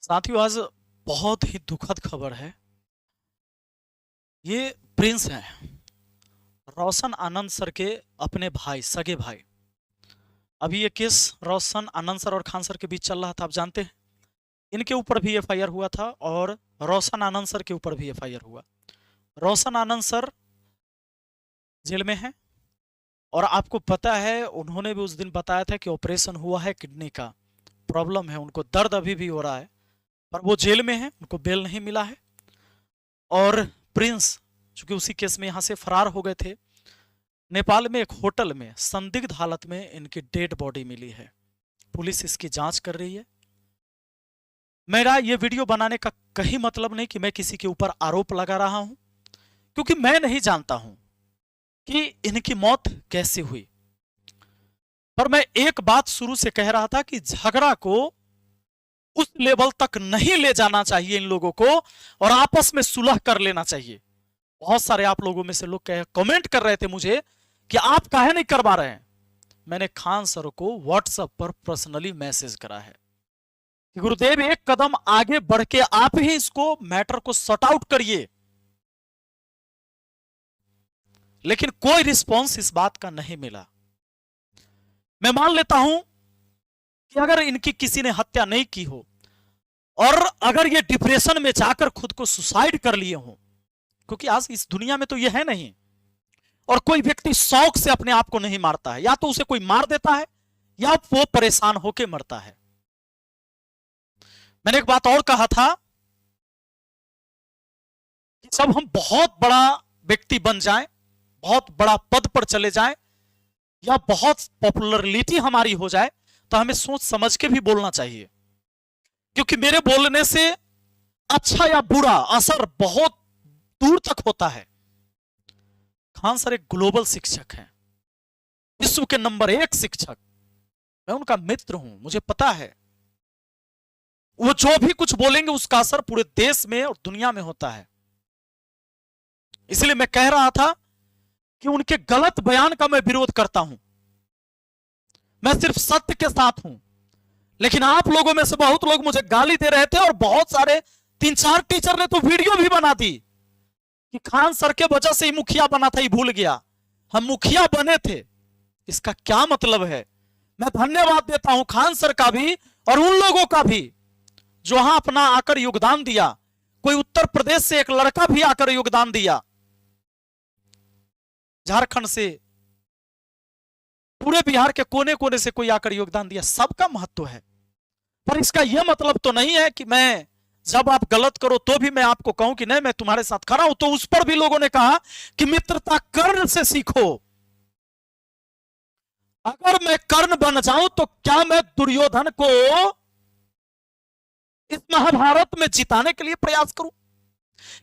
साथियों, आज बहुत ही दुखद खबर है। ये प्रिंस हैं, रोशन आनंद सर के अपने भाई, सगे भाई। अभी ये केस रोशन आनंद सर और खान सर के बीच चल रहा था, आप जानते हैं। इनके ऊपर भी एफआईआर हुआ था और रोशन आनंद सर के ऊपर भी एफआईआर हुआ। रोशन आनंद सर जेल में हैं और आपको पता है, उन्होंने भी उस दिन बताया था कि ऑपरेशन हुआ है, किडनी का प्रॉब्लम है, उनको दर्द अभी भी हो रहा है, पर वो जेल में है, उनको बेल नहीं मिला है। और प्रिंस चूंकि उसी केस में यहां से फरार हो गए थे, नेपाल में एक होटल में संदिग्ध हालत में इनकी डेड बॉडी मिली है। पुलिस इसकी जांच कर रही है। मेरा ये वीडियो बनाने का कहीं मतलब नहीं कि मैं किसी के ऊपर आरोप लगा रहा हूं, क्योंकि मैं नहीं जानता हूं कि इनकी मौत कैसे हुई। पर मैं एक बात शुरू से कह रहा था कि झगड़ा को उस लेवल तक नहीं ले जाना चाहिए इन लोगों को, और आपस में सुलह कर लेना चाहिए। बहुत सारे आप लोगों में से लोग कमेंट कर रहे थे मुझे कि आप काहे नहीं करवा रहे हैं। मैंने खान सर को व्हाट्सएप पर पर्सनली मैसेज करा है कि गुरुदेव, एक कदम आगे बढ़ के आप ही इसको मैटर को सॉर्ट आउट करिए। लेकिन कोई रिस्पॉन्स इस बात का नहीं मिला। मैं मान लेता हूं कि अगर इनकी किसी ने हत्या नहीं की हो और अगर ये डिप्रेशन में जाकर खुद को सुसाइड कर लिए हो, क्योंकि आज इस दुनिया में तो ये है नहीं, और कोई व्यक्ति शौक से अपने आप को नहीं मारता है, या तो उसे कोई मार देता है या वो परेशान होकर मरता है। मैंने एक बात और कहा था कि जब हम बहुत बड़ा व्यक्ति बन जाएं, बहुत बड़ा पद पर चले जाएं, या बहुत पॉपुलरिटी हमारी हो जाए, तो हमें सोच समझ के भी बोलना चाहिए, क्योंकि मेरे बोलने से अच्छा या बुरा असर बहुत दूर तक होता है। खान सर एक ग्लोबल शिक्षक हैं, विश्व के नंबर 1 शिक्षक। मैं उनका मित्र हूं, मुझे पता है वो जो भी कुछ बोलेंगे उसका असर पूरे देश में और दुनिया में होता है। इसलिए मैं कह रहा था कि उनके गलत बयान का मैं विरोध करता हूं। मैं सिर्फ सत्य के साथ हूं। लेकिन आप लोगों में से बहुत लोग मुझे गाली दे रहे थे, और बहुत सारे 3-4 टीचर ने तो वीडियो भी बना दी कि खान सर के वजह से ही मुखिया बना था, ही भूल गया हम मुखिया बने थे। इसका क्या मतलब है? मैं धन्यवाद देता हूं खान सर का भी और उन लोगों का भी जो वहां अपना आकर योगदान दिया। कोई उत्तर प्रदेश से एक लड़का भी आकर योगदान दिया, झारखंड से, पूरे बिहार के कोने कोने से कोई आकर योगदान दिया। सबका महत्व है, पर इसका यह मतलब तो नहीं है कि मैं जब आप गलत करो तो भी मैं आपको कहूं कि नहीं, मैं तुम्हारे साथ खड़ा हूं। तो उस पर भी लोगों ने कहा कि मित्रता कर्ण से सीखो। अगर मैं कर्ण बन जाऊं तो क्या मैं दुर्योधन को इस महाभारत में जिताने के लिए प्रयास करूं?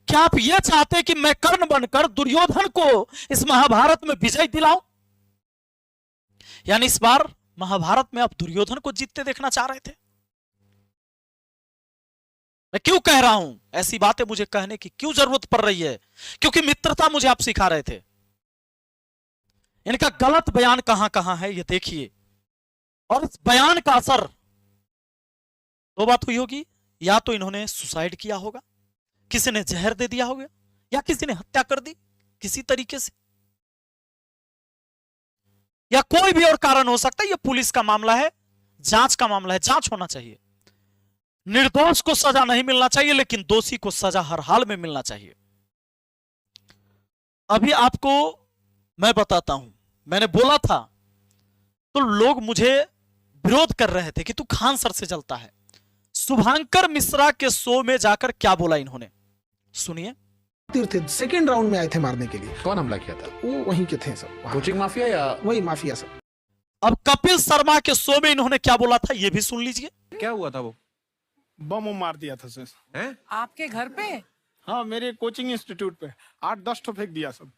क्या आप यह चाहते हैं कि मैं कर्ण बनकर दुर्योधन को इस महाभारत में विजय दिलाऊं? यानी इस बार महाभारत में आप दुर्योधन को जीतते देखना चाह रहे थे। मैं क्यों कह रहा हूं ऐसी बातें, मुझे कहने की क्यों जरूरत पड़ रही है? क्योंकि मित्रता मुझे आप सिखा रहे थे। इनका गलत बयान कहां कहां है ये देखिए, और इस बयान का असर दो बात हुई होगी। या तो इन्होंने सुसाइड किया होगा, किसी ने जहर दे दिया होगा, या किसी ने हत्या कर दी किसी तरीके से, या कोई भी और कारण हो सकता है। यह पुलिस का मामला है, जांच का मामला है, जांच होना चाहिए। निर्दोष को सजा नहीं मिलना चाहिए, लेकिन दोषी को सजा हर हाल में मिलना चाहिए। अभी आपको मैं बताता हूं, मैंने बोला था तो लोग मुझे विरोध कर रहे थे कि तू खान सर से जलता है। शुभांकर मिश्रा के शो में जाकर क्या बोला इन्होंने, सुनिए। तीर्थ सेकेंड राउंड में आए थे मारने के लिए। कौन हमला किया था? वो वहीं के थे सब, कोचिंग माफिया या वही माफिया सब। अब कपिल शर्मा के शो में इन्होंने क्या बोला था ये भी सुन लीजिए। क्या हुआ था? वो बम मार दिया था सर। हैं? आपके घर पे? हाँ, मेरे कोचिंग इंस्टीट्यूट पे 8-10 तो फेंक दिया सब।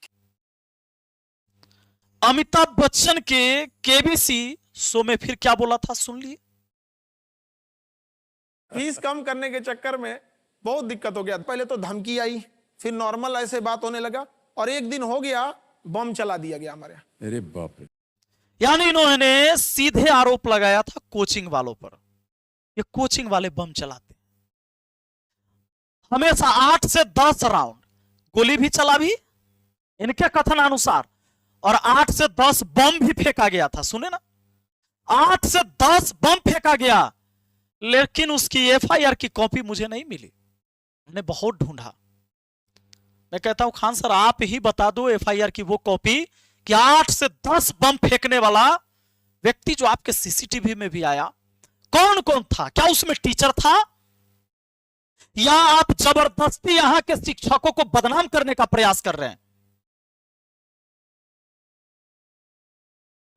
अमिताभ बच्चन के केबीसी शो में फिर क्या बोला था, सुन लिए। फीस कम करने के चक्कर में बहुत दिक्कत हो गया। पहले तो धमकी आई, फिर नॉर्मल ऐसे बात होने लगा, और एक दिन हो गया बम चला दिया गया हमारे यहाँ। अरे बाप रे। यानी इन्होंने सीधे आरोप लगाया था कोचिंग वालों पर, ये कोचिंग वाले बम चलाते। हमेशा 8 से 10 राउंड गोली भी चला भी इनके कथनानुसार, और 8 से 10 बम भी फेंका गया था। सुने ना, 8 से 10 बम फेंका गया, लेकिन उसकी एफआईआर की कॉपी मुझे नहीं मिली। मैंने बहुत ढूंढा। मैं कहता हूं खान सर आप ही बता दो एफआईआर की वो कॉपी कि 8 से 10 बम फेंकने वाला व्यक्ति जो आपके सीसीटीवी में भी आया, कौन कौन था? क्या उसमें टीचर था, या आप जबरदस्ती यहां के शिक्षकों को बदनाम करने का प्रयास कर रहे हैं?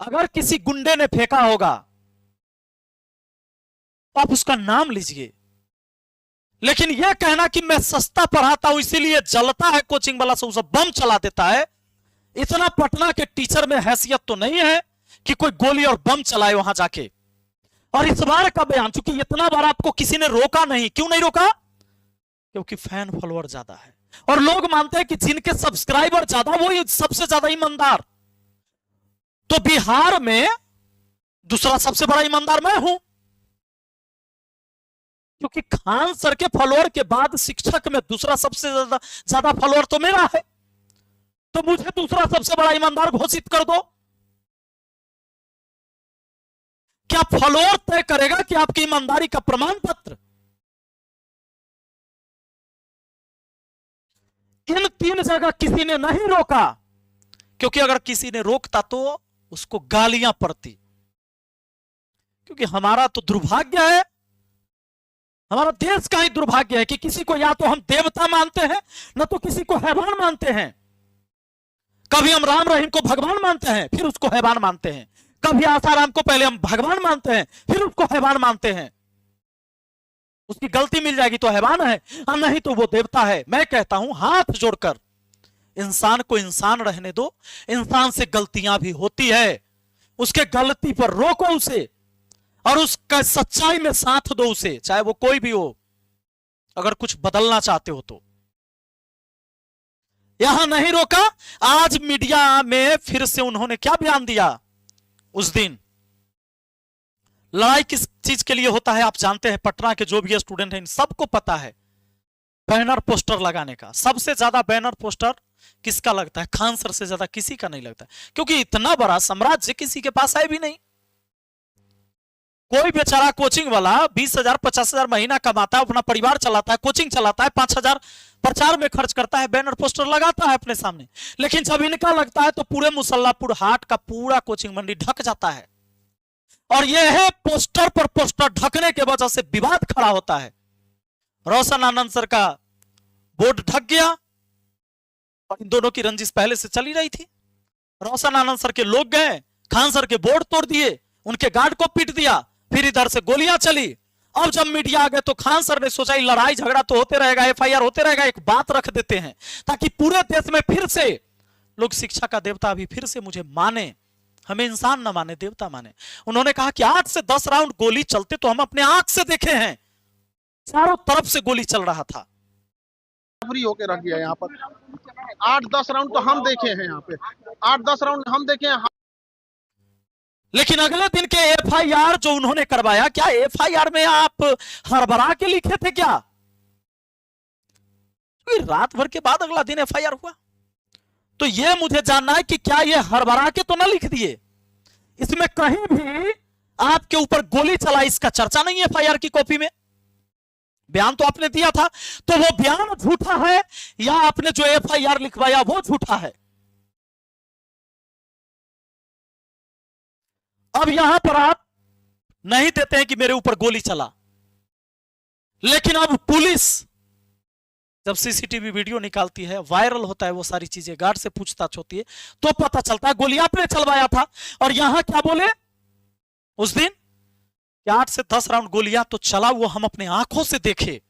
अगर किसी गुंडे ने फेंका होगा तो आप उसका नाम लीजिए, लेकिन यह कहना कि मैं सस्ता पढ़ाता हूं इसीलिए जलता है कोचिंग वाला से उसे बम चला देता है, इतना पटना के टीचर में हैसियत तो नहीं है कि कोई गोली और बम चलाए वहां जाके। और इस बार का बयान, चूंकि इतना बार आपको किसी ने रोका नहीं, क्यों नहीं रोका? क्योंकि फैन फॉलोअर ज्यादा है और लोग मानते हैं कि जिनके सब्सक्राइबर ज्यादा वो सबसे ज्यादा ईमानदार। तो बिहार में दूसरा सबसे बड़ा ईमानदार मैं हूं, क्योंकि खान सर के फॉलोअर के बाद शिक्षक में दूसरा सबसे ज्यादा फॉलोअर तो मेरा है, तो मुझे दूसरा सबसे बड़ा ईमानदार घोषित कर दो। क्या फॉलोअर तय करेगा कि आपकी ईमानदारी का प्रमाण पत्र? इन 3 जगह किसी ने नहीं रोका, क्योंकि अगर किसी ने रोकता तो उसको गालियां पड़ती। क्योंकि हमारा तो दुर्भाग्य है, हमारा देश का ही दुर्भाग्य है कि किसी को या तो हम देवता मानते हैं, न तो किसी को हैवान मानते हैं। कभी हम राम रहीम को भगवान मानते हैं, फिर उसको हैवान मानते हैं। कभी आसाराम को पहले हम भगवान मानते हैं, फिर उसको हैवान मानते हैं। उसकी गलती मिल जाएगी तो हैवान है, और नहीं तो वो देवता है। मैं कहता हूं हाथ जोड़कर इंसान को इंसान रहने दो। इंसान से गलतियां भी होती है, उसके गलती पर रोको उसे, और उसका सच्चाई में साथ दो उसे, चाहे वो कोई भी हो, अगर कुछ बदलना चाहते हो तो। यहां नहीं रोका। आज मीडिया में फिर से उन्होंने क्या बयान दिया? उस दिन लड़ाई किस चीज के लिए होता है आप जानते हैं, पटना के जो भी स्टूडेंट हैं सबको पता है, बैनर पोस्टर लगाने का। सबसे ज्यादा बैनर पोस्टर किसका लगता है? खान सर से ज्यादा किसी का नहीं लगता, क्योंकि इतना बड़ा साम्राज्य किसी के पास है भी नहीं। कोई बेचारा कोचिंग वाला 20,000 50,000 महीना कमाता है, अपना परिवार चलाता है, कोचिंग चलाता है, 5,000 प्रचार में खर्च करता है, बैनर पोस्टर लगाता है अपने सामने। लेकिन जब इनका लगता है तो पूरे मुसल्लापुर हाट का पूरा कोचिंग मंडी ढक जाता है, और यह है पोस्टर पर पोस्टर ढकने के वजह से विवाद खड़ा होता है। रोशन आनंद सर का बोर्ड ढक गया, और इन दोनों की रंजिश पहले से चली रही थी। रोशन आनंद सर के लोग गए, खान सर के बोर्ड तोड़ दिए, उनके गार्ड को पीट दिया, फिर इधर से गोलियां चली। अब जब मीडिया आ गए तो खान सर ने सोचा लड़ाई झगड़ा तो होते रहेगा, एफआईआर होते रहेगा, एक बात रख देते हैं ताकि पूरे देश में फिर से लोग शिक्षा का देवता भी फिर से मुझे माने, हमें इंसान न माने देवता माने। उन्होंने कहा कि 8 से 10 राउंड गोली चलते तो हम अपने आंख से देखे हैं, चारों तरफ से गोली चल रहा था। फ्री होके रख दिया यहाँ पर। 8-10 राउंड तो हम देखे हैं यहाँ पे, 8-10 राउंड हम देखे हैं। लेकिन अगले दिन के एफआईआर जो उन्होंने करवाया, क्या एफआईआर में आप हड़बड़ा के लिखे थे क्या? रात भर के बाद अगला दिन एफआईआर हुआ, तो यह मुझे जानना है कि क्या यह हड़बड़ा के तो ना लिख दिए? इसमें कहीं भी आपके ऊपर गोली चला इसका चर्चा नहीं है एफआईआर की कॉपी में। बयान तो आपने दिया था, तो वो बयान झूठा है या आपने जो एफआईआर लिखवाया वो झूठा है? अब यहां पर आप नहीं देते हैं कि मेरे ऊपर गोली चला, लेकिन अब पुलिस जब सीसीटीवी वीडियो निकालती है, वायरल होता है, वो सारी चीजें गार्ड से पूछताछ होती है, तो पता चलता है गोली आपने चलवाया था। और यहां क्या बोले उस दिन कि 8 से 10 राउंड गोलियां तो चला, वो हम अपने आंखों से देखे।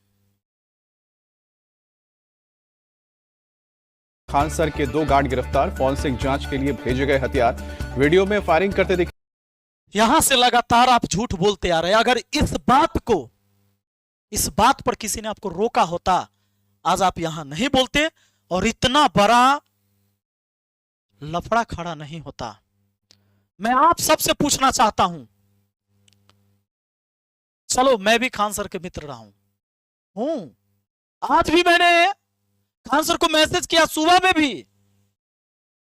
खान सर के 2 गार्ड गिरफ्तार, फॉरेंसिक जांच के लिए भेजे गए हथियार वीडियो में फायरिंग करते दिखे। यहां से लगातार आप झूठ बोलते आ रहे हैं। अगर इस बात पर किसी ने आपको रोका होता, आज आप यहां नहीं बोलते और इतना बड़ा लफड़ा खड़ा नहीं होता। मैं आप सबसे पूछना चाहता हूं, चलो मैं भी खान सर के मित्र रहा हूं, आज भी मैंने खान सर को मैसेज किया, सुबह में भी,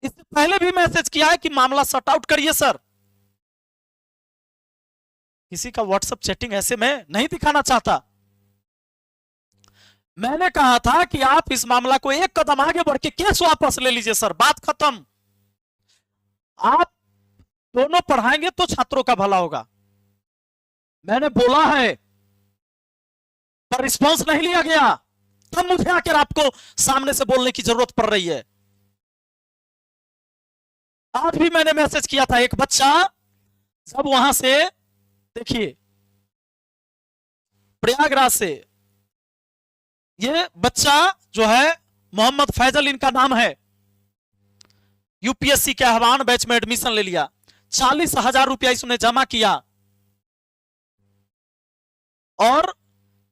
इससे पहले भी मैसेज किया है कि मामला सॉर्ट आउट करिए सर। किसी का व्हाट्सएप चैटिंग ऐसे मैं नहीं दिखाना चाहता। मैंने कहा था कि आप इस मामला को एक कदम आगे बढ़ के केस वापस ले लीजिए सर, बात खत्म। आप दोनों पढ़ाएंगे तो छात्रों का भला होगा, मैंने बोला है, पर रिस्पॉन्स नहीं लिया गया। तब मुझे आकर आपको सामने से बोलने की जरूरत पड़ रही है। आज भी मैंने मैसेज किया था, एक बच्चा जब वहां से, देखिए प्रयागराज से, ये बच्चा जो है मोहम्मद फैजल इनका नाम है, यूपीएससी के आह्वान बैच में एडमिशन ले लिया, 40,000 रुपया इसने जमा किया और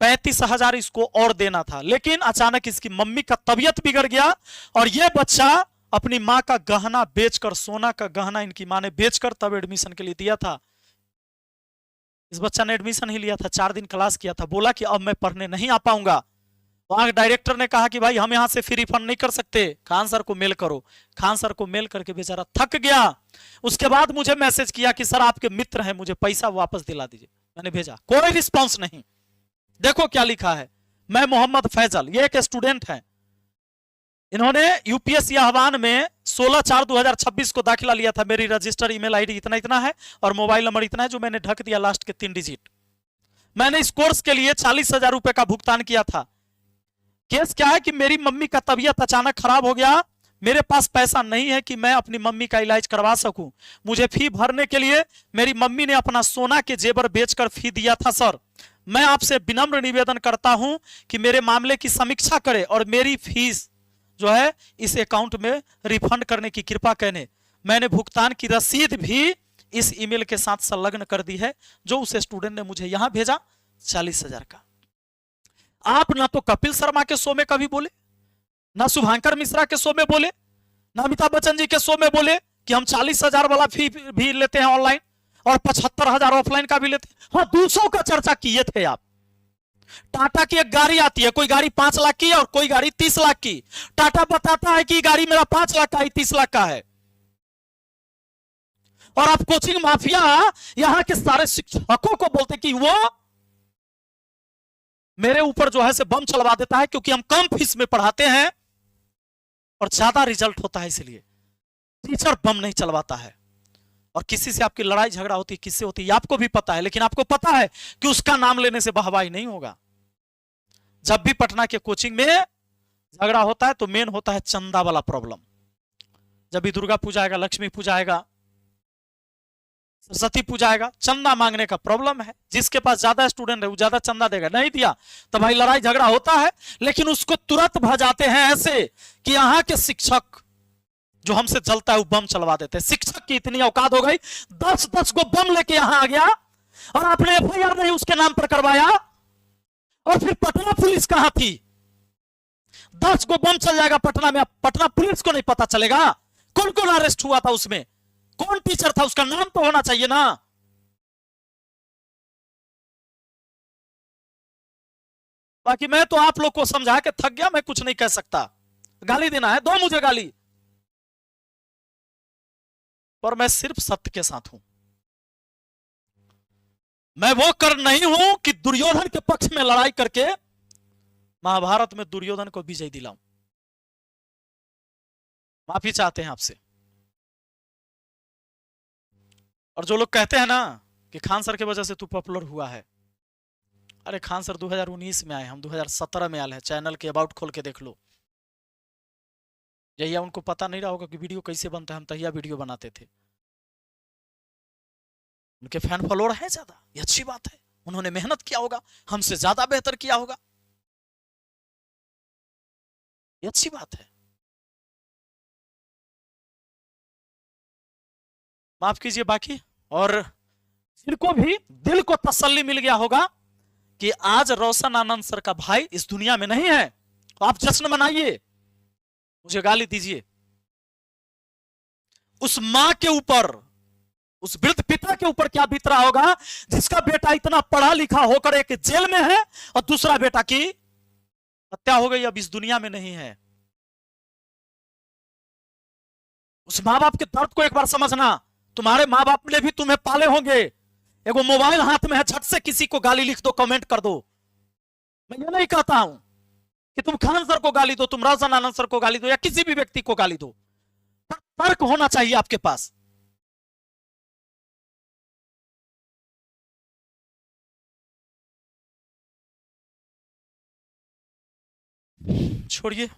35,000 इसको और देना था। लेकिन अचानक इसकी मम्मी का तबीयत बिगड़ गया और यह बच्चा अपनी मां का गहना बेचकर, सोना का गहना इनकी मां ने बेचकर तब एडमिशन के लिए दिया था। इस बच्चा ने एडमिशन ही लिया था, 4 दिन क्लास किया था, बोला कि अब मैं पढ़ने नहीं आ पाऊंगा। वहां डायरेक्टर ने कहा कि भाई हम यहां से फ्री रिफंड नहीं कर सकते, खान सर को मेल करो। खान सर को मेल करके बेचारा थक गया। उसके बाद मुझे मैसेज किया कि सर आपके मित्र हैं, मुझे पैसा वापस दिला दीजिए। मैंने भेजा, कोई रिस्पॉन्स नहीं। देखो क्या लिखा है, मैं मोहम्मद फैजल, ये एक स्टूडेंट है, इन्होंने यूपीएससी आह्वान में 16/4/2026 को दाखिला लिया था। मेरी रजिस्टर ईमेल आईडी इतना इतना है और मोबाइल नंबर इतना है, जो मैंने ढक दिया लास्ट के 3 डिजिट। मैंने इस कोर्स के लिए 40,000 रुपए का भुगतान किया था। केस क्या है कि मेरी मम्मी का तबीयत अचानक खराब हो गया, मेरे पास पैसा नहीं है कि मैं अपनी मम्मी का इलाज करवा सकूं। मुझे फी भरने के लिए मेरी मम्मी ने अपना सोना के जेवर बेचकर फी दिया था। सर मैं आपसे विनम्र निवेदन करता हूं कि मेरे मामले की समीक्षा करें और मेरी फीस जो है इस अकाउंट में रिफंड करने की कृपा करें। मैंने भुगतान की रसीद भी इस ईमेल के साथ संलग्न कर दी है, जो उस स्टूडेंट ने मुझे यहां भेजा, 40,000 का। आप ना तो कपिल शर्मा के शो में कभी बोले, ना शुभांकर मिश्रा के शो में बोले, ना अमिताभ बच्चन जी के शो में बोले कि हम 40,000 वाला फी भी लेते हैं ऑनलाइन और 75,000 ऑफलाइन का भी लेते हैं। हाँ 200 का चर्चा किए थे आप। टाटा की एक गाड़ी आती है, कोई गाड़ी 5 लाख की है और कोई गाड़ी 30 लाख की। टाटा बताता है कि गाड़ी मेरा 5 लाख का है, 30 लाख का है। और आप कोचिंग माफिया यहां के सारे शिक्षकों को बोलते कि वो मेरे ऊपर जो है से बम चलवा देता है, क्योंकि हम कम फीस में पढ़ाते हैं और ज्यादा रिजल्ट होता है, इसलिए टीचर बम नहीं चलवाता है। और किसी से आपकी लड़ाई झगड़ा होती है, किससे होती है आपको भी पता है, लेकिन आपको पता है कि उसका नाम लेने से वाहवाही नहीं होगा। जब भी पटना के कोचिंग में झगड़ा होता है तो मेन होता है चंदा वाला प्रॉब्लम। जब भी दुर्गा पूजा आएगा, लक्ष्मी पूजा आएगा, सरस्वती पूजा आएगा, चंदा मांगने का प्रॉब्लम है। जिसके पास ज्यादा स्टूडेंट है वो ज्यादा चंदा देगा, नहीं दिया तो भाई लड़ाई झगड़ा होता है। लेकिन उसको तुरंत भजाते हैं ऐसे कि यहाँ के शिक्षक जो हमसे जलता है वो बम चलवा देते हैं। शिक्षक की इतनी औकात हो गई, 10-10 को बम लेके यहां आ गया और आपने एफआईआर नहीं उसके नाम पर करवाया। और फिर पटना पुलिस कहां थी? 10 को बम चल जाएगा पटना में, पटना पुलिस को नहीं पता चलेगा कौन कौन अरेस्ट हुआ था, उसमें कौन टीचर था, उसका नाम तो होना चाहिए ना। बाकी मैं तो आप लोग को समझा के थक गया, मैं कुछ नहीं कह सकता। गाली देना है दो मुझे गाली, पर मैं सिर्फ सत्य के साथ हूं। मैं वो कर नहीं हूं कि दुर्योधन के पक्ष में लड़ाई करके महाभारत में दुर्योधन को विजय दिलाऊं। माफी चाहते हैं आपसे। और जो लोग कहते हैं ना कि खान सर की वजह से तू पॉपुलर हुआ है, अरे खान सर 2019 में आए, हम 2017 में आए हैं। चैनल के अबाउट खोल के देख लो। यही उनको पता नहीं रहा होगा कि वीडियो कैसे बनता है, हम तहिया वीडियो बनाते थे। उनके फैन फॉलोअर है ज्यादा, ये अच्छी बात है। उन्होंने मेहनत किया होगा, हमसे ज्यादा बेहतर किया होगा, ये अच्छी बात है। माफ कीजिए बाकी। और जिनको भी दिल को तसल्ली मिल गया होगा कि आज रोशन आनंद सर का भाई इस दुनिया में नहीं है, तो आप जश्न मनाइए, मुझे गाली दीजिए। उस मां के ऊपर, उस वृद्ध पिता के ऊपर क्या बीत रहा होगा जिसका बेटा इतना पढ़ा लिखा होकर एक जेल में है और दूसरा बेटा की हत्या हो गई, अब इस दुनिया में नहीं है। उस माँ बाप के दर्द को एक बार समझना। तुम्हारे माँ बाप ने भी तुम्हें पाले होंगे। एगो मोबाइल हाथ में है, झट से किसी को गाली लिख दो, कमेंट कर दो। मैं ये नहीं कहता हूं कि तुम खान सर को गाली दो, तुम रोशन आनंद सर को गाली दो, या किसी भी व्यक्ति को गाली दो, पर तर्क होना चाहिए आपके पास। छोड़िए।